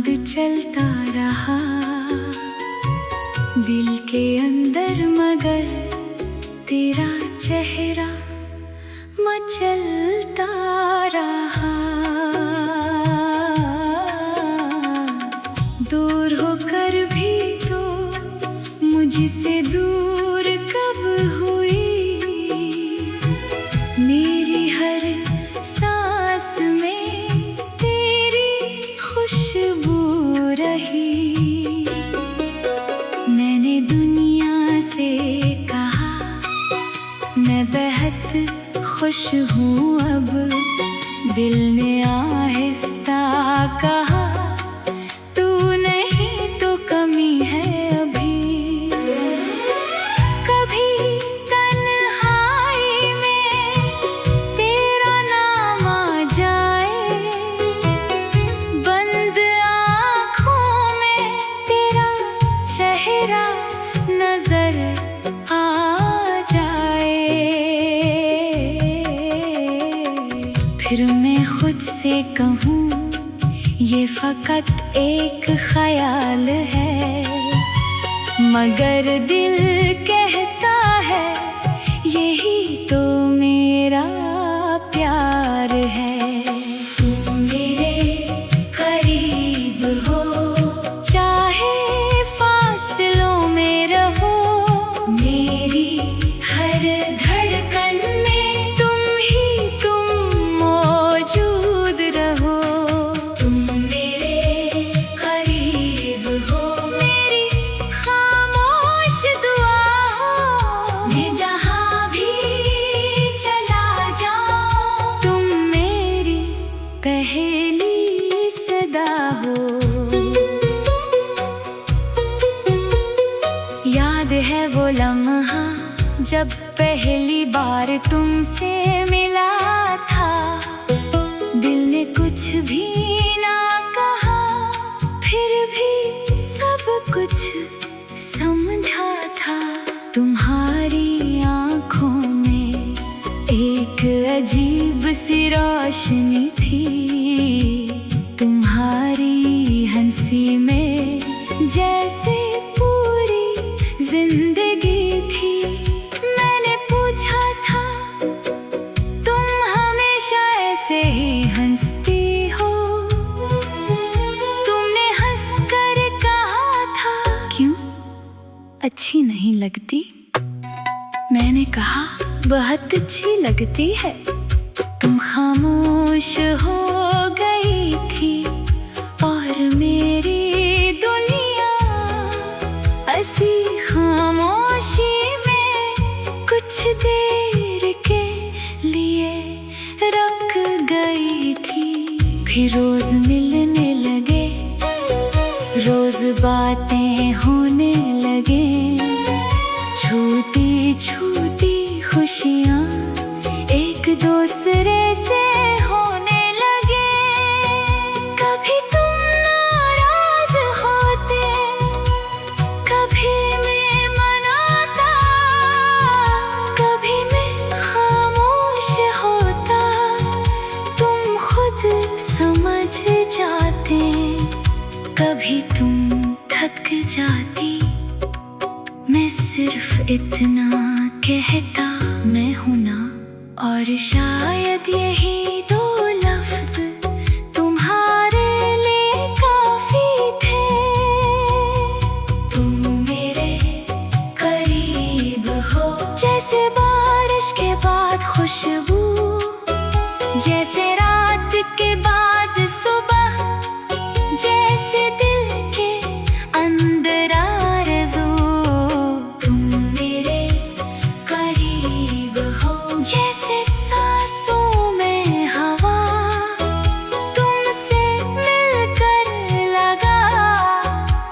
चांद चलता रहा दिल के अंदर, मगर तेरा चेहरा मचलता रहा। दूर होकर भी तो मुझसे दूर कब हुई, मेरी हर सांस में तेरी खुशबू रही। मैंने दुनिया से कहा मैं बेहद खुश हूँ अब, दिल ने आहिस्ता कहा तू नहीं तो कमी है अभी। कभी तन्हाई में तेरा नाम आ जाए, बंद आँखों में तेरा चेहरा नजर आ जाए। फिर मैं खुद से कहूँ ये फकत एक ख्याल है, मगर दिल कहता है यही तो मेरा प्यार है। तुम मेरे करीब हो चाहे फासलों में रहो, मेरी हर धड़कन में तुम मौजूद रहो। तुम मेरे करीब हो, मेरी खामोश दुआ हो, मैं जहाँ भी चला जाऊँ तुम मेरी पहली सदा हो। याद है वो लम्हा जब पहली बार तुमसे मिला था, दिल ने कुछ भी ना कहा, फिर भी सब कुछ समझा था। तुम्हारी आँखों में एक अजीब सी रोशनी थी, तुम्हारी हंसी में जैसे पूरी जिंदगी थी। मैंने पूछा था तुम हमेशा ऐसे ही हंसती हो, तुमने हंसकर कहा था क्यों अच्छी नहीं लगती। मैंने कहा बहुत अच्छी लगती है। तुम खामोश हो गई थी और मेरी दुनिया ऐसी खामोशी में कुछ देर के लिए रुक गई थी। फिर रोज मिलने लगे, रोज बातें होने लगे, छोटी छोटी खुशियाँ एक दूसरे से होने लगे। कभी तुम नाराज होते, कभी मैं मनाता, कभी मैं खामोश होता, तुम खुद समझ जाते। कभी तुम थक जाती, मैं सिर्फ इतना कहता मैं हूँ ना, और शायद यही दो लफ्ज तुम्हारे लिए काफी थे। तुम मेरे करीब हो जैसे बारिश के बाद खुशबू, जैसे रात के बाद सुबह, जैसे दिल के अंदर आरज़ू। तुम मेरे करीब हो जैसे सांसों में हवा, तुमसे मिलकर लगा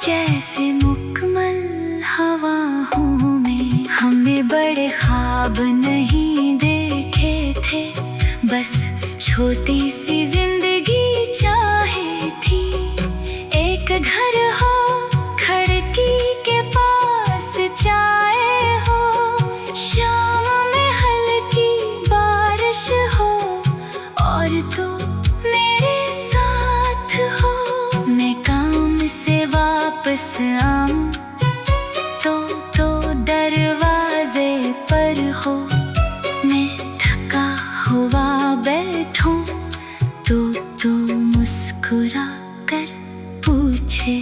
जैसे मुकम्मल हवाओं में। हमने बड़े ख्वाब नहीं देखे थे, बस छोटी सी जिंदगी चाहे थी। एक घर हो खिड़की के पास, चाय हो शाम में हल्की बारिश हो, और तो मेरे साथ हो। मैं काम वापस आऊं तो दरवाजे पर हो, मैं थका हुआ बैठूं तो मुस्कुरा कर पूछे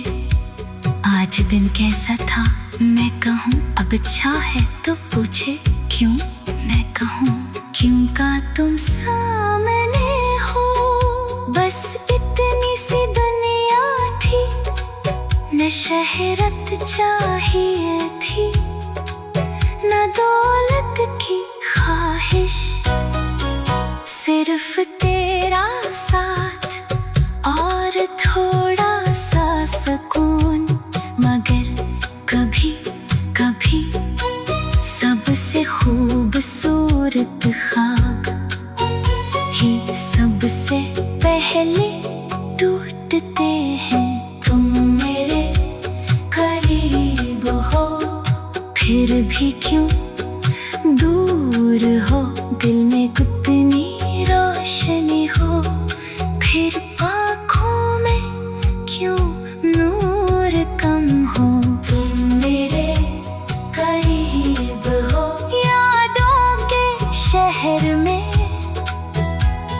आज दिन कैसा था। मैं कहूँ अब अच्छा है तो पूछे क्यों। मैं कहूँ क्यों का तुम सामने हो। बस इतनी सी दुनिया थी, न शहरत चाहिए थी, न दौलत की ख्वाहिश, सिर्फ तेरा साथ और थोड़ा सा सुकून। मगर कभी कभी सबसे खूबसूरत ख्वाब ही सबसे पहले टूटते हैं। तुम मेरे करीब हो, फिर भी क्यों दूर हो। दिल में कितनी रोशनी हो, फिर आँखों में क्यों नूर कम हो। तुम मेरे करीब हो, यादों के शहर में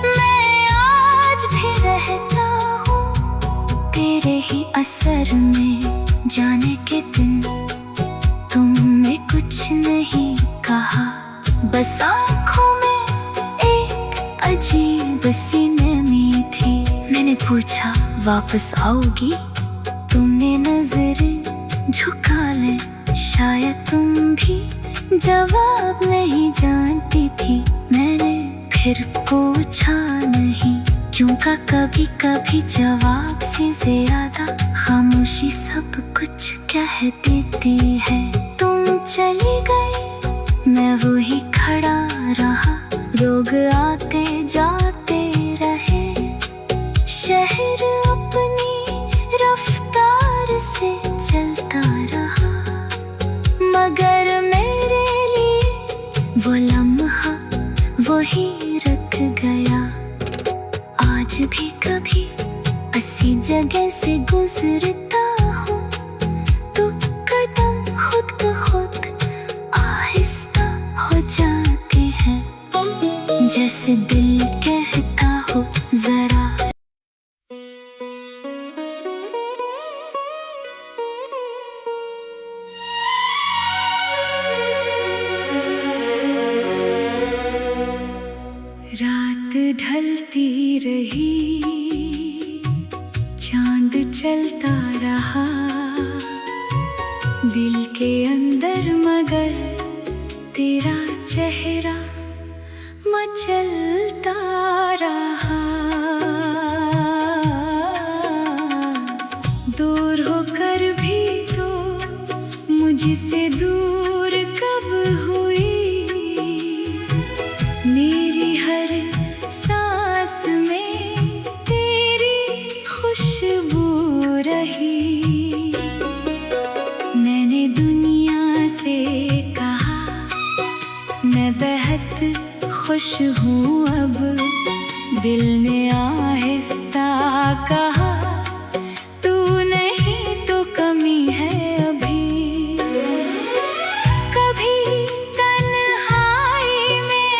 मैं आज भी रहता हूँ, तेरे ही असर में। जाने के दिन तुमने कुछ नहीं कहा, बस आँखों में एक अजीब सी नमी थी। मैंने पूछा वापस आओगी, तुमने नजरें झुका ले। शायद तुम भी जवाब नहीं जानती थी। मैंने फिर पूछा नहीं क्यों का कभी कभी जवाब से ज्यादा खामोशी सब कुछ कह देती है। तुम चली गई, मैं वही खड़ा रहा, लोग आते जाते रहे, शहर अपनी रफ्तार से चलता रहा। मगर मेरे लिए वो लम्हा वही रख गया। आज भी कभी ऐसी जगह से गुजरता हूँ तो कदम खुद ब खुद आहिस्ता हो जाते हैं, जैसे दिल कहता हो जरा। रात ढलती रही, चांद चलता रहा दिल के अंदर, मगर तेरा चेहरा मचलता रहा। दूर होकर भी तो मुझसे दूर कब हुई, मेरी हर सांस में तेरी खुशबू रही। मैंने दुनिया से कहा मैं बेहद खुश हूँ अब, दिल ने आहिस्ता कहा तू नहीं तो कमी है अभी। कभी तन्हाई में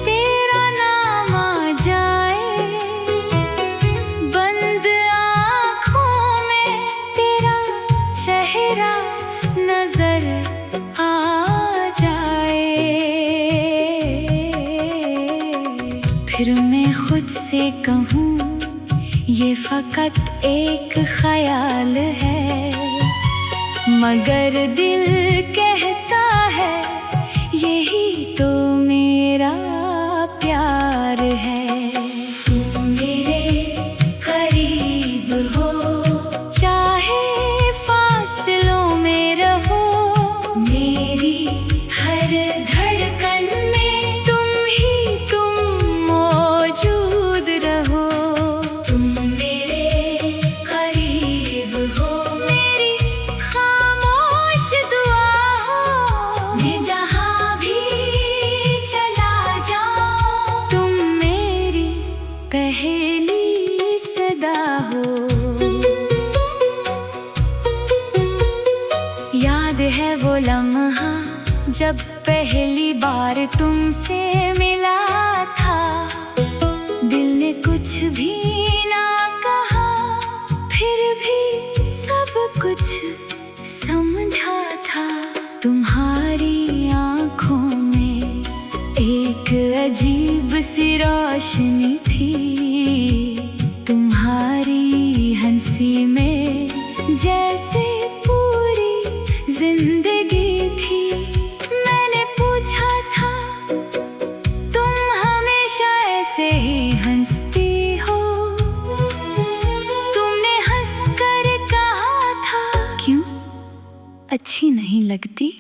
तेरा नाम आ जाए, बंद आँखों में तेरा चेहरा नजर आ जाए। फिर मैं खुद से कहूँ ये फकत एक ख्याल है, मगर दिल कहता है यही तो मेरा प्यार है। तुम मेरे करीब हो, चाहे फासलों में रहो, मेरी हर धड़कन में तुम मौजूद रहो। तुम मेरे करीब हो, मेरी खामोश दुआ हो, मैं जहाँ भी चला जाऊँ तुम मेरी पहली सदा हो। वो लम्हा जब पहली बार तुमसे मिला था। दिल ने कुछ भी ना कहा, फिर भी सब कुछ समझा था। तुम्हारी आँखों में एक अजीब सी रोशनी थी, तुम्हारी हंसी में जैसे पूरी जिंदगी थी। मैंने पूछा था तुम हमेशा ऐसे ही हंसती हो, तुमने हंसकर कहा था क्यों अच्छी नहीं लगती।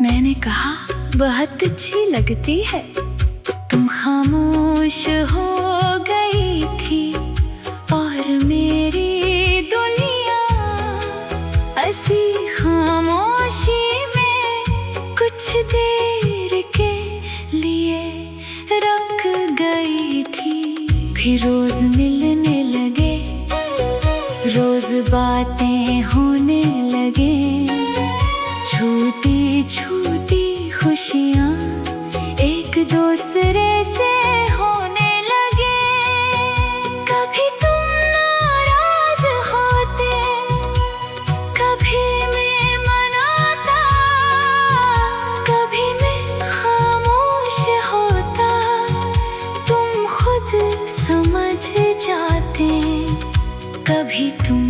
मैंने कहा बहुत अच्छी लगती है। तुम खामोश हो गई थी और मेरी दुनिया ऐसी खामोशी में कुछ देर के लिए रुक गई थी। फिर रोज मिलने लगे, रोज बातें होने लगे, छोटी छोटी खुशियाँ एक दूसरे से होने लगे। कभी तुम नाराज होते, कभी मैं मनाता, कभी मैं खामोश होता। तुम खुद समझ जाते, कभी तुम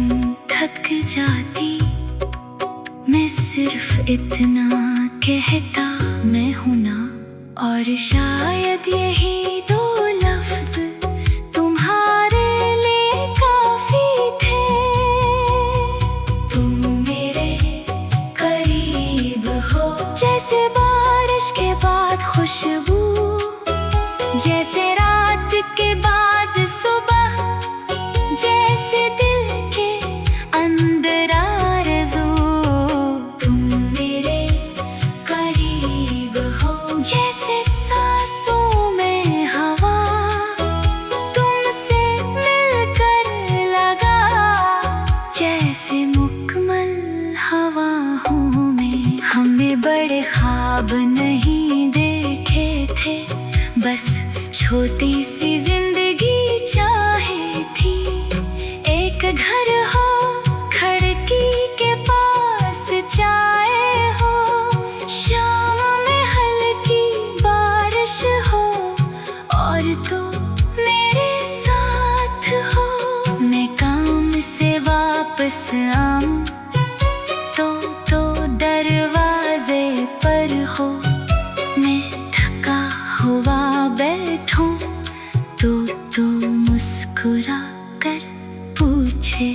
थक जाती। मैं सिर्फ इतना कहता मैं हूं ना, और शायद यही दो लफ्ज तुम्हारे लिए काफी थे। तुम मेरे करीब हो जैसे बारिश के बाद खुशबू, जैसे रात के बाद सुबह, जैसे दिल के अंदर आरज़ू। तुम मेरे करीब हो जैसे सांसों में हवा, तुमसे मिलकर लगा जैसे मुकम्मल हवाओं में। हमने बड़े ख्वाब नहीं देखे थे, बस छोटी सी जिंदगी चाहे थी। एक घर हो, खिड़की के पास चाय हो, शाम में हल्की बारिश हो, और तो मेरे साथ हो। मैं काम से वापस आऊं तो दरवाजे पर हो। मैं थका हुआ बैठूं तो मुस्कुरा कर पूछे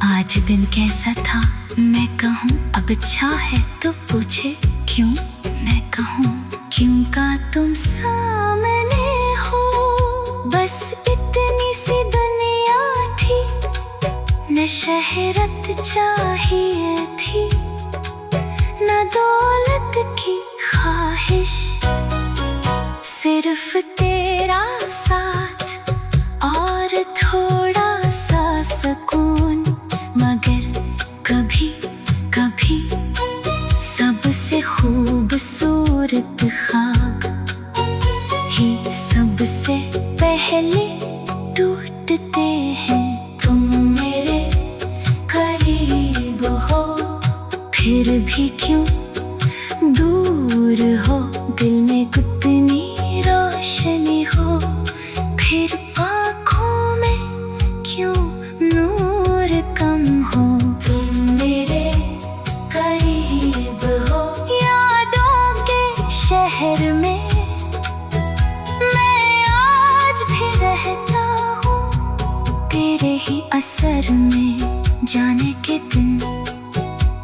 आज दिन कैसा था। मैं कहूँ अब अच्छा है तो पूछे क्यों। मैं कहूँ क्यों का तुम सामने हो। बस इतनी सी दुनिया थी, न शहरत चाहिए थी, न दौलत की ख्वाहिश, सिर्फ तेरा साथ और थोड़ा सा सुकून। मगर कभी कभी सबसे खूबसूरत ख्वाब ही सबसे पहले टूटते हैं। तुम मेरे करीब हो, फिर भी क्यों दूर हो। दिल में कितनी रोशनी हो, फिर आँखों में क्यों नूर कम हो। तुम मेरे करीब हो यादों के शहर में, मैं आज भी रहता हूँ तेरे ही असर में। जाने के दिन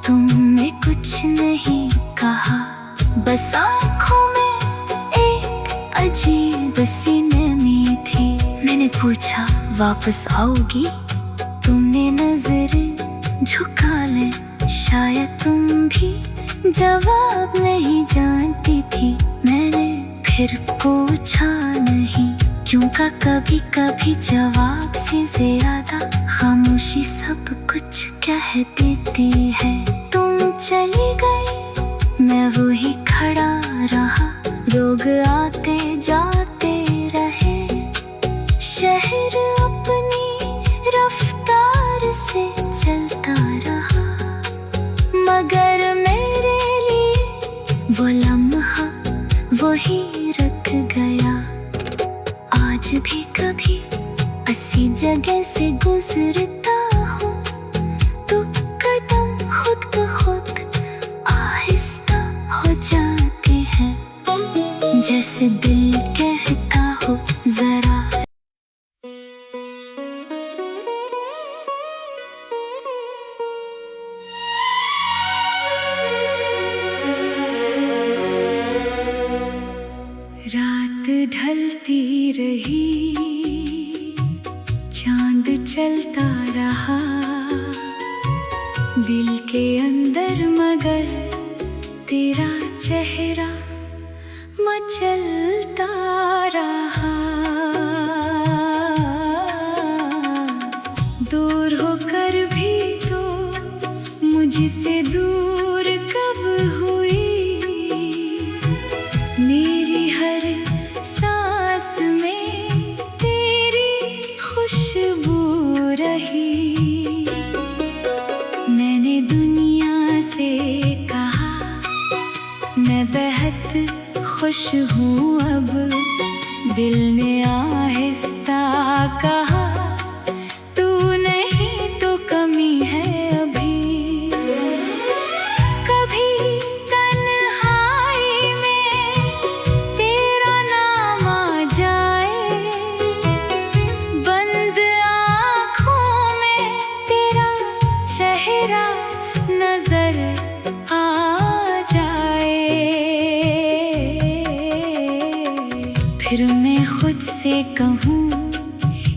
तुमने कुछ नहीं कहा, बस आँखों में एक अजीब सी नमी थी। मैंने पूछा वापस आओगी, तुमने नजरें झुका ले। शायद तुम भी जवाब नहीं जानती थी। मैंने फिर पूछा नहीं क्यों का कभी कभी जवाब से ज्यादा खामोशी सब कुछ कह देती है। तुम चली गई, मैं वही खड़ा रहा। लोग आते जाते रहे, शहर अपनी रफ्तार से चलता रहा। मगर मेरे लिए वो लम्हा वही रख गया। आज भी कभी ऐसी जगह से गुजरता हूँ तो कदम खुद ब खुद आहिस्ता हो जाते हैं, जैसे दिल कहता हो जरा। रात ढलती रही, चांद चलता रहा दिल के अंदर, मगर तेरा चेहरा मचलता रहा। दूर होकर भी तो मुझसे दूर कब हुई, मेरी हर सांस में तेरी खुशबू रही। मैंने दुनिया से कहा मैं बेहद खुश हूँ अब, दिल ने आहिस्ता कहा तू नहीं तो कमी है अभी। कभी तन्हाई में तेरा नाम आ जाए, बंद आँखों में तेरा चेहरा नजर आ जाए। फिर मैं खुद से कहूँ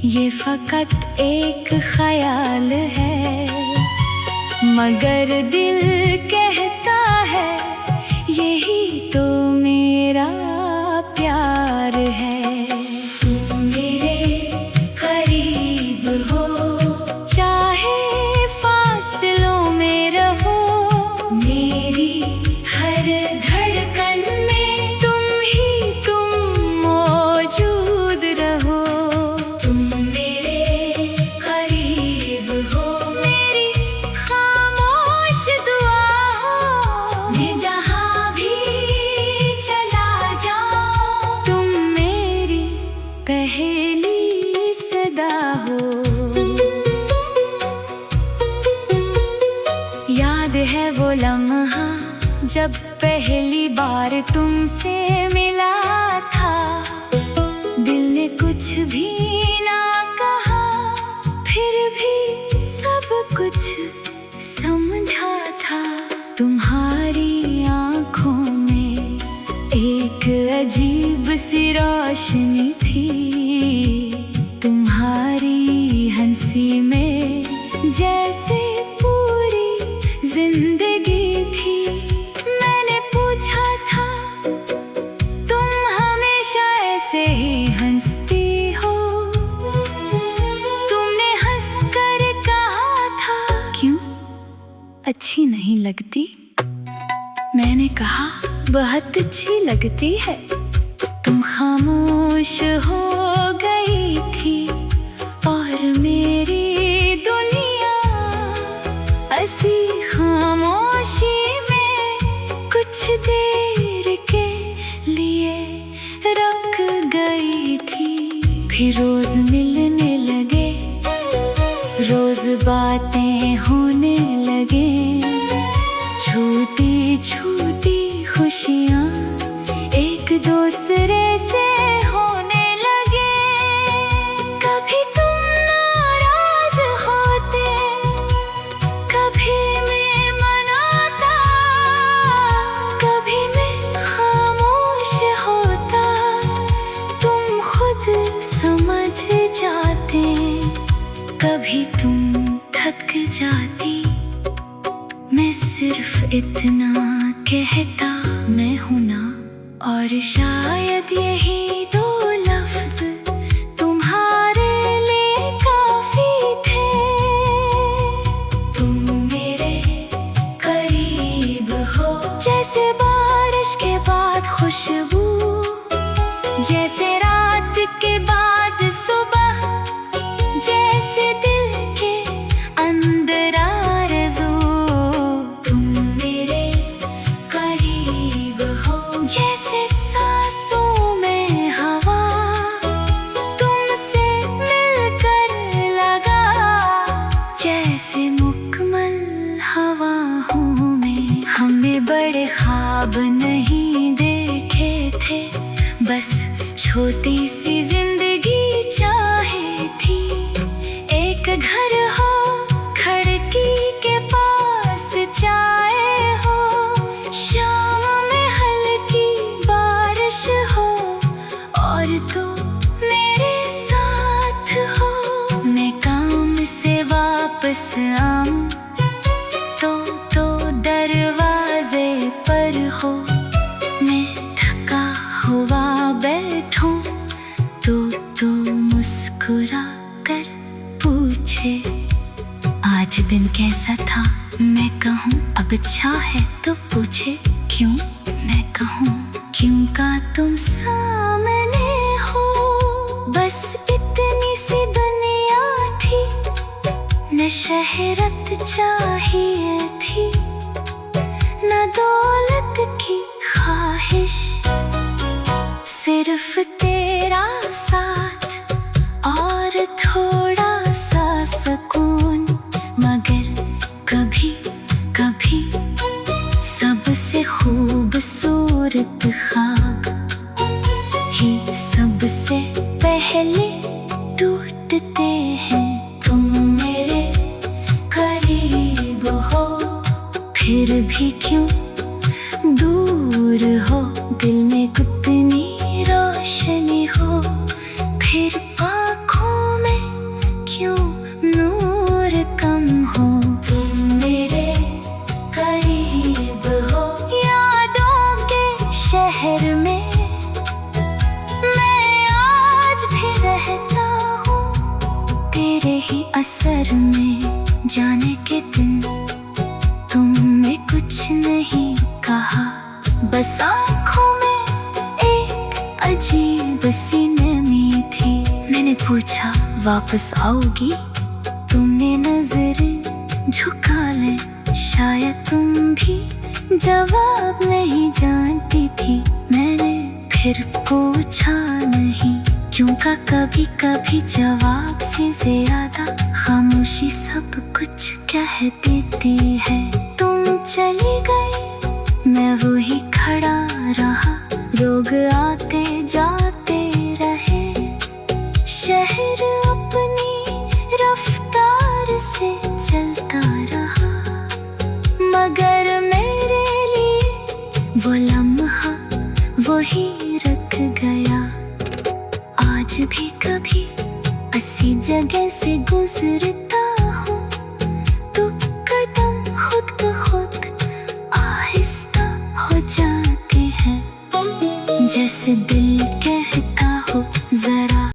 ये फकत एक ख्याल है, मगर दिल कहता है यही तो मेरा प्यार है। तुम मेरे करीब हो चाहे फासलों में रहो, मेरी हर धड़कन में तुम मौजूद रहो। तुम मेरे करीब हो, मेरी खामोश दुआ हो, मैं जहाँ भी चला जाऊँ तुम मेरी पहली सदा हो। याद है वो लम्हा जब पहली बार तुमसे मिला था, दिल ने कुछ भी ना कहा, फिर भी सब कुछ समझा था। तुम्हारी आँखों में एक अजीब सी रोशनी थी, तुम्हारी हंसी में जैसे पूरी जिंदगी थी। मैंने पूछा था तुम हमेशा ऐसे ही हंसती हो, तुमने हंसकर कहा था क्यों अच्छी नहीं लगती। मैंने कहा बहुत अच्छी लगती है। तुम खामोश हो गई थी और मेरी दुनिया ऐसी खामोशी में कुछ देर के लिए रुक गई थी। फिर रोज मिलने लगे, रोज बातें होने लगे, छोटी छोटी खुशियाँ एक दूसरे से होने लगे। कभी तुम नाराज होते, कभी मैं मनाता, कभी मैं खामोश होता, तुम खुद समझ जाते, कभी तुम थक जाती। मैं सिर्फ इतना कहता मैं हूँ ना, और शायद यही दो लफ्ज तुम्हारे लिए काफी थे। तुम मेरे करीब ख्वाब नहीं देखे थे, बस छोटी सी जिंदगी चाहे थी। एक घर हो खिड़की के पास, चाय हो शाम में हल्की बारिश हो, और तो मेरे साथ हो। मैं काम से वापस आऊं तो दरवाजे पर हो, मैं थका हुआ बैठूं तो मुस्कुरा कर पूछे, आज दिन कैसा था? मैं कहूँ अब अच्छा है, तो पूछे क्यों? मैं कहूँ क्यों का तुम सामने हो। बस इतनी सी दुनिया थी, न शहरत चाहिए थी, न दौलत की ख्वाहिश, सिर्फ तेरा साथ और थोड़ा सा सुकून। मगर कभी कभी सबसे खूबसूरत ख्वाब ही सबसे पहले टूटते हैं। तुम मेरे करीब हो, फिर भी क्यों दूर हो। दिल में कितनी रोशनी हो, फिर आँखों में क्यों नूर कम हो। तुम मेरे करीब हो, यादों के शहर में मैं आज भी रहता हूँ, तेरे ही असर में। जाने के दिन तुमने कुछ नहीं कहा, बस आँखों में एक अजीब सी नमी थी। मैंने पूछा वापस आओगी? तुमने नजरें झुका ले, शायद तुम भी जवाब नहीं जानती थी। मैंने फिर पूछा नहीं, क्यों का कभी कभी जवाब से ज्यादा खामोशी सब कुछ कह देती है। तुम चली गई, मैं वही खड़ा रहा, लोग आते जाते रहे, शहर अपनी रफ्तार से चलता रहा। मगर मेरे लिए वो लम्हा वही रख गया। आज भी कभी ऐसी जगह से गुजर